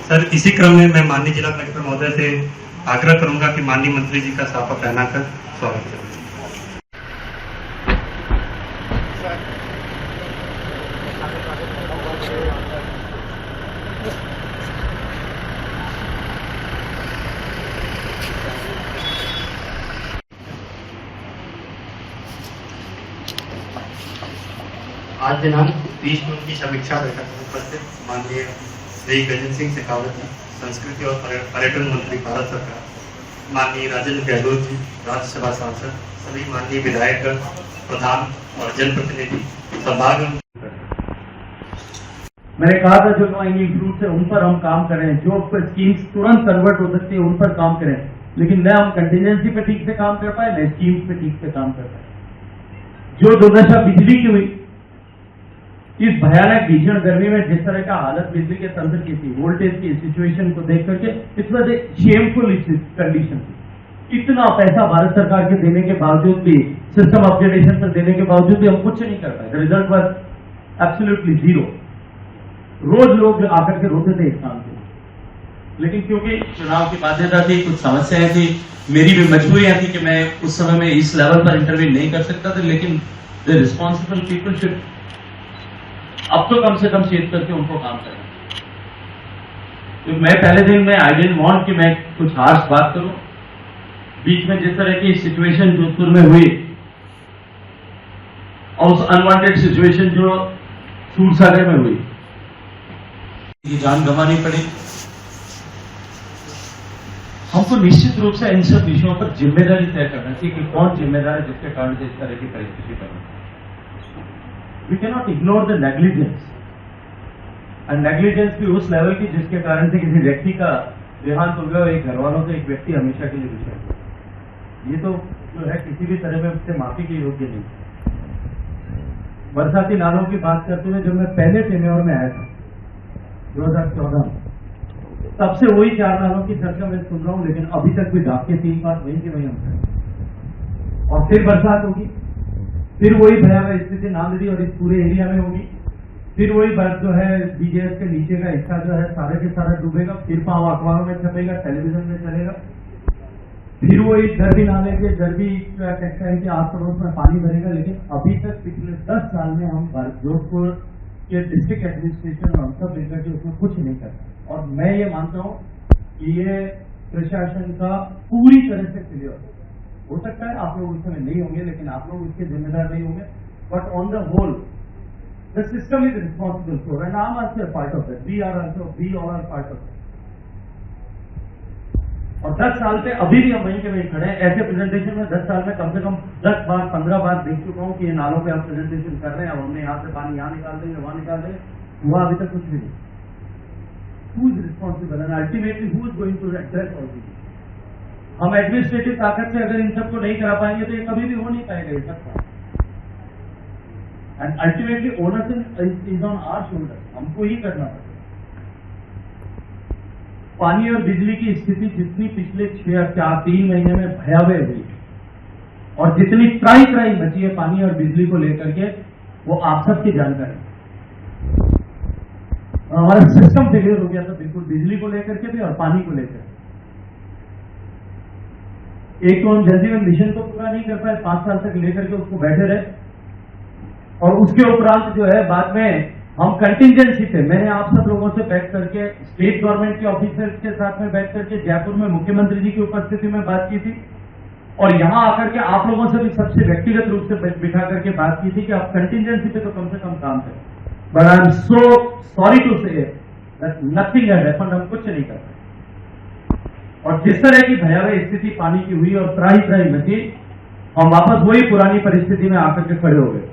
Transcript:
Sir, इसी क्रम में मैं माननीय जिला कलेक्टर महोदय से आग्रह करूंगा कि माननीय मंत्री जी का साफा पहनाकर स्वागत करें। आज दिनांक 20 जून की समीक्षा बैठक में उपस्थित माननीय श्री गजेंद्र सिंह शेखावत जी, संस्कृति और पर्यटन मंत्री भारत सरकार, माननीय राजेंद्र गहलोत जी, राज्यसभा सांसद, सभी माननीय विधायक, प्रधान और जनप्रतिनिधि, संभाग मैंने कहा था जो लोइंग फ्रूट्स है उन पर हम काम करें, जो स्कीम्स तुरंत कन्वर्ट हो सकती है उन पर काम करें, लेकिन न हम कंटिजेंसी पे ठीक से काम कर पाए न स्कीम्स पे ठीक से काम कर पाए। जो दुर्दशा बिजली की हुई, इस भयानक भीषण गर्मी में जिस तरह का हालत बिजली के तंत्र की थी, वोल्टेज की सिचुएशन को देख करके it's was a shameful condition थी। इतना पैसा भारत सरकार के देने के बावजूद भी, सिस्टम अपग्रेडेशन पर देने के बावजूद भी हम कुछ नहीं कर पाए। The result was absolutely zero. रोज लोग आकर के रोते थे इस काम के, लेकिन क्योंकि चुनाव की बाध्यता थी, कुछ समस्याएं थी, मेरी भी मजबूरियां थी कि मैं उस समय में इस लेवल पर इंटरव्यू नहीं कर सकता था, लेकिन द रिस्पॉन्सिबल पीपल शुड अब तो कम से कम चेत करके उनको काम करना। तो मैं पहले दिन में आई डिडंट वांट कि मैं कुछ हार्श बात करूं। बीच में जिस तरह की सिचुएशन जोधपुर में हुई और उस अनवांटेड सिचुएशन जो सूरसागर में हुई, ये जान गंवानी पड़ी, हमको निश्चित रूप से इन सब विषयों पर जिम्मेदारी तय करना चाहिए कि कौन जिम्मेदार है जिसके कारण इस तरह की परिस्थिति बनी। We cannot ignore the negligence, and negligence भी उस लेवल की जिसके कारण से किसी व्यक्ति का देहांत हो गया और एक घर वालों से एक व्यक्ति हमेशा के लिए विषय गया। ये तो जो है किसी भी तरह में उससे माफी के योग्य नहीं। बरसाती नालों की बात करते हुए जब मैं पहले टेन्योर में आया था 2014 में, तब से वही 4 नालों की चर्चा मैं सुन रहा हूं, लेकिन अभी तक भी दाग के 3 बात वहीं के वहीं हम, और फिर बरसात होगी, फिर वही भयावह स्थिति नांदेड़ी और इस पूरे एरिया में होगी, फिर वही बात जो है बीजेएस के नीचे का हिस्सा जो है सारे के सारा डूबेगा, फिर पांव अखबारों में छपेगा, टेलीविजन में चलेगा, फिर वही दर्बी नाले के दर्बी टेक्सटाइल के आस पड़ोस में पानी भरेगा। लेकिन अभी तक पिछले 10 साल में हम जोधपुर के डिस्ट्रिक्ट एडमिनिस्ट्रेशन और हम सब मिलकर के उसमें कुछ नहीं करता, और मैं ये मानता हूं कि ये प्रशासन का पूरी तरह से फेलियर हो सकता है। आप लोग उस समय नहीं होंगे, लेकिन आप लोग इसके जिम्मेदार नहीं होंगे, but on the whole the system is responsible for, and I am also part of that, we all are part of that. और 10 साल से अभी भी हम वहीं के वहीं खड़े हैं। ऐसे प्रेजेंटेशन में 10 साल में कम से कम 10 बार 15 बार देख चुका हूं कि ये नालों पे हम प्रेजेंटेशन कर रहे हैं, अब हमने यहां से पानी यहां निकाल देंगे, वहां निकाल देंगे, हुआ अभी तक कुछ भी नहीं। Who is responsible and ultimately who is going to address all this? हम एडमिनिस्ट्रेटिव ताकत से अगर इन सबको नहीं करा पाएंगे तो ये कभी भी हो नहीं पाएगा ये सब। And ultimately ownership is on our shoulder, हमको ही करना पड़ेगा। पानी और बिजली की स्थिति जितनी पिछले 3 महीने में भयावह हुई और जितनी त्राई बची है पानी और बिजली को लेकर के, वो आप सबकी जानकारी। हमारा सिस्टम फेलियर हो गया था बिल्कुल, बिजली को लेकर के भी और पानी को लेकर। एक तो हम जल जीवन मिशन को पूरा नहीं कर पाए, 5 साल तक लेकर के उसको बैठे रहे, और उसके उपरांत जो है बाद में हम कंटिजेंसी थे। मैंने आप सब लोगों से बैठ करके स्टेट गवर्नमेंट के ऑफिसर्स के साथ में बैठ करके जयपुर में मुख्यमंत्री जी की उपस्थिति में बात की थी, और यहां आकर के आप लोगों से भी सबसे व्यक्तिगत रूप से बिठा करके बात की थी कि आप कंटिजेंसी पे तो कम से कम काम करें। But I am so sorry to say that nothing had happened, हम कुछ नहीं कर पाए। और जिस तरह की भयावह स्थिति पानी की हुई और त्राही मची, हम वापस वही पुरानी परिस्थिति में आकर के खड़े हो गए।